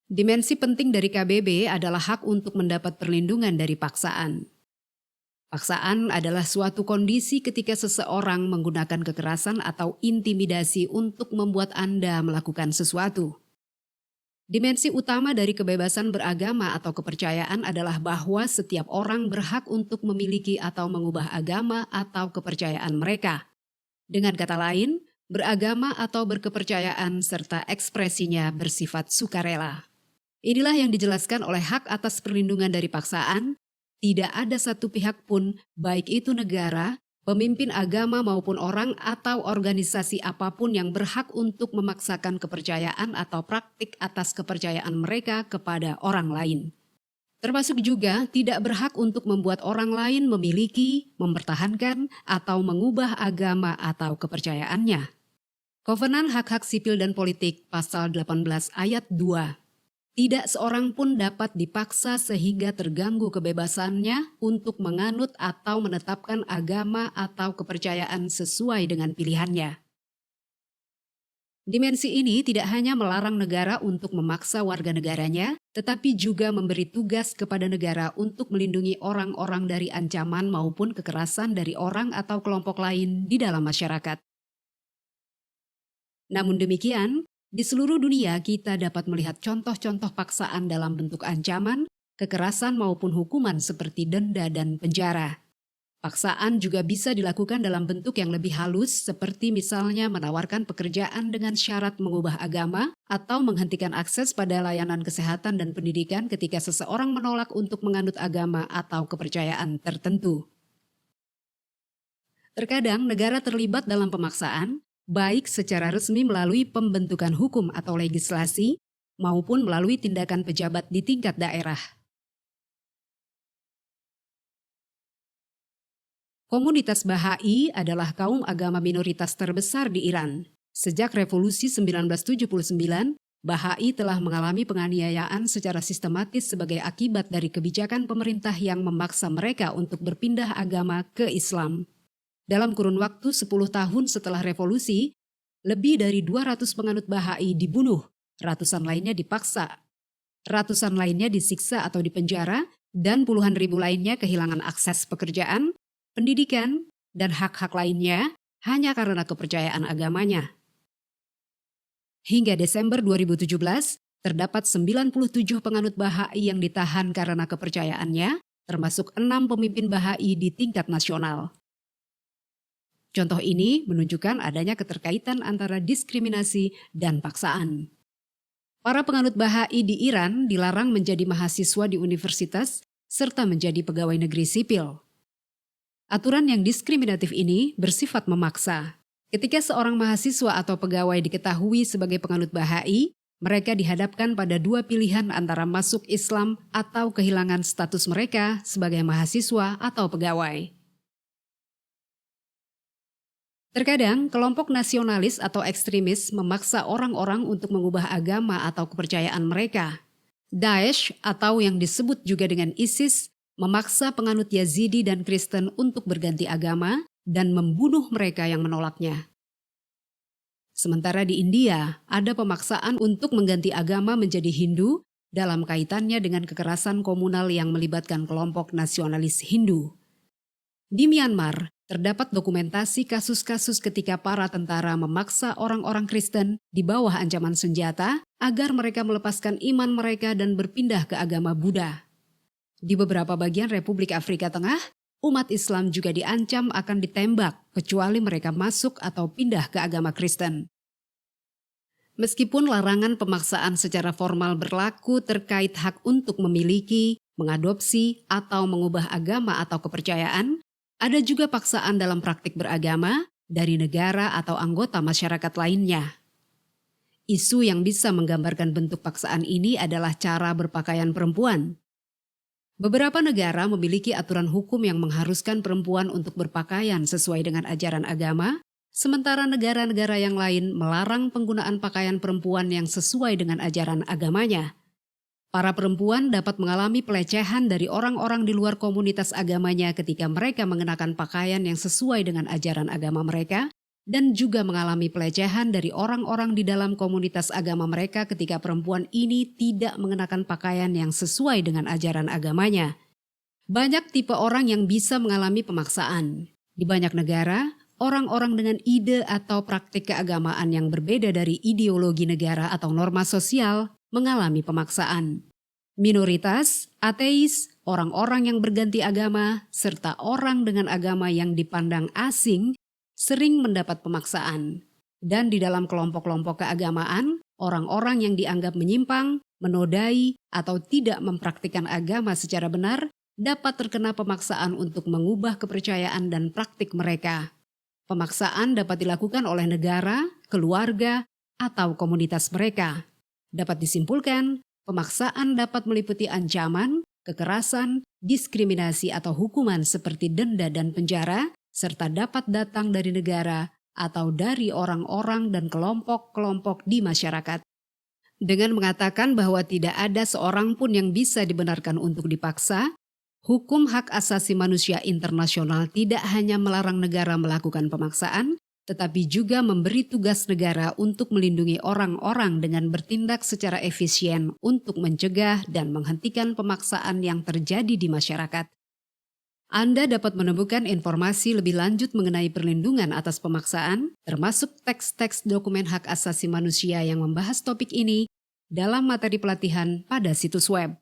Dimensi penting dari KBB adalah hak untuk mendapat perlindungan dari paksaan. Paksaan adalah suatu kondisi ketika seseorang menggunakan kekerasan atau intimidasi untuk membuat Anda melakukan sesuatu. Dimensi utama dari kebebasan beragama atau kepercayaan adalah bahwa setiap orang berhak untuk memiliki atau mengubah agama atau kepercayaan mereka. Dengan kata lain, beragama atau berkepercayaan serta ekspresinya bersifat sukarela. Inilah yang dijelaskan oleh hak atas perlindungan dari paksaan. Tidak ada satu pihak pun, baik itu negara, pemimpin agama maupun orang atau organisasi apapun yang berhak untuk memaksakan kepercayaan atau praktik atas kepercayaan mereka kepada orang lain. Termasuk juga tidak berhak untuk membuat orang lain memiliki, mempertahankan, atau mengubah agama atau kepercayaannya. Kovenan Hak-Hak Sipil dan Politik Pasal 18 Ayat 2. Tidak seorang pun dapat dipaksa sehingga terganggu kebebasannya untuk menganut atau menetapkan agama atau kepercayaan sesuai dengan pilihannya. Dimensi ini tidak hanya melarang negara untuk memaksa warga negaranya, tetapi juga memberi tugas kepada negara untuk melindungi orang-orang dari ancaman maupun kekerasan dari orang atau kelompok lain di dalam masyarakat. Namun demikian, di seluruh dunia kita dapat melihat contoh-contoh paksaan dalam bentuk ancaman, kekerasan maupun hukuman seperti denda dan penjara. Paksaan juga bisa dilakukan dalam bentuk yang lebih halus seperti misalnya menawarkan pekerjaan dengan syarat mengubah agama atau menghentikan akses pada layanan kesehatan dan pendidikan ketika seseorang menolak untuk menganut agama atau kepercayaan tertentu. Terkadang negara terlibat dalam pemaksaan, baik secara resmi melalui pembentukan hukum atau legislasi, maupun melalui tindakan pejabat di tingkat daerah. Komunitas Bahai adalah kaum agama minoritas terbesar di Iran. Sejak Revolusi 1979, Bahai telah mengalami penganiayaan secara sistematis sebagai akibat dari kebijakan pemerintah yang memaksa mereka untuk berpindah agama ke Islam. Dalam kurun waktu 10 tahun setelah revolusi, lebih dari 200 penganut Bahai dibunuh, ratusan lainnya dipaksa, ratusan lainnya disiksa atau dipenjara, dan puluhan ribu lainnya kehilangan akses pekerjaan, pendidikan, dan hak-hak lainnya hanya karena kepercayaan agamanya. Hingga Desember 2017, terdapat 97 penganut Bahai yang ditahan karena kepercayaannya, termasuk 6 pemimpin Bahai di tingkat nasional. Contoh ini menunjukkan adanya keterkaitan antara diskriminasi dan paksaan. Para penganut Bahai di Iran dilarang menjadi mahasiswa di universitas serta menjadi pegawai negeri sipil. Aturan yang diskriminatif ini bersifat memaksa. Ketika seorang mahasiswa atau pegawai diketahui sebagai penganut Bahai, mereka dihadapkan pada dua pilihan antara masuk Islam atau kehilangan status mereka sebagai mahasiswa atau pegawai. Terkadang, kelompok nasionalis atau ekstremis memaksa orang-orang untuk mengubah agama atau kepercayaan mereka. Daesh atau yang disebut juga dengan ISIS memaksa penganut Yazidi dan Kristen untuk berganti agama dan membunuh mereka yang menolaknya. Sementara di India, ada pemaksaan untuk mengganti agama menjadi Hindu dalam kaitannya dengan kekerasan komunal yang melibatkan kelompok nasionalis Hindu. Di Myanmar, terdapat dokumentasi kasus-kasus ketika para tentara memaksa orang-orang Kristen di bawah ancaman senjata agar mereka melepaskan iman mereka dan berpindah ke agama Buddha. Di beberapa bagian Republik Afrika Tengah, umat Islam juga diancam akan ditembak kecuali mereka masuk atau pindah ke agama Kristen. Meskipun larangan pemaksaan secara formal berlaku terkait hak untuk memiliki, mengadopsi, atau mengubah agama atau kepercayaan, ada juga paksaan dalam praktik beragama dari negara atau anggota masyarakat lainnya. Isu yang bisa menggambarkan bentuk paksaan ini adalah cara berpakaian perempuan. Beberapa negara memiliki aturan hukum yang mengharuskan perempuan untuk berpakaian sesuai dengan ajaran agama, sementara negara-negara yang lain melarang penggunaan pakaian perempuan yang sesuai dengan ajaran agamanya. Para perempuan dapat mengalami pelecehan dari orang-orang di luar komunitas agamanya ketika mereka mengenakan pakaian yang sesuai dengan ajaran agama mereka, dan juga mengalami pelecehan dari orang-orang di dalam komunitas agama mereka ketika perempuan ini tidak mengenakan pakaian yang sesuai dengan ajaran agamanya. Banyak tipe orang yang bisa mengalami pemaksaan. Di banyak negara, orang-orang dengan ide atau praktik keagamaan yang berbeda dari ideologi negara atau norma sosial mengalami pemaksaan. Minoritas, ateis, orang-orang yang berganti agama, serta orang dengan agama yang dipandang asing sering mendapat pemaksaan. Dan di dalam kelompok-kelompok keagamaan, orang-orang yang dianggap menyimpang, menodai, atau tidak mempraktikkan agama secara benar dapat terkena pemaksaan untuk mengubah kepercayaan dan praktik mereka. Pemaksaan dapat dilakukan oleh negara, keluarga, atau komunitas mereka. Dapat disimpulkan, pemaksaan dapat meliputi ancaman, kekerasan, diskriminasi atau hukuman seperti denda dan penjara, serta dapat datang dari negara atau dari orang-orang dan kelompok-kelompok di masyarakat. Dengan mengatakan bahwa tidak ada seorang pun yang bisa dibenarkan untuk dipaksa, hukum hak asasi manusia internasional tidak hanya melarang negara melakukan pemaksaan, tetapi juga memberi tugas negara untuk melindungi orang-orang dengan bertindak secara efisien untuk mencegah dan menghentikan pemaksaan yang terjadi di masyarakat. Anda dapat menemukan informasi lebih lanjut mengenai perlindungan atas pemaksaan, termasuk teks-teks dokumen hak asasi manusia yang membahas topik ini dalam materi pelatihan pada situs web.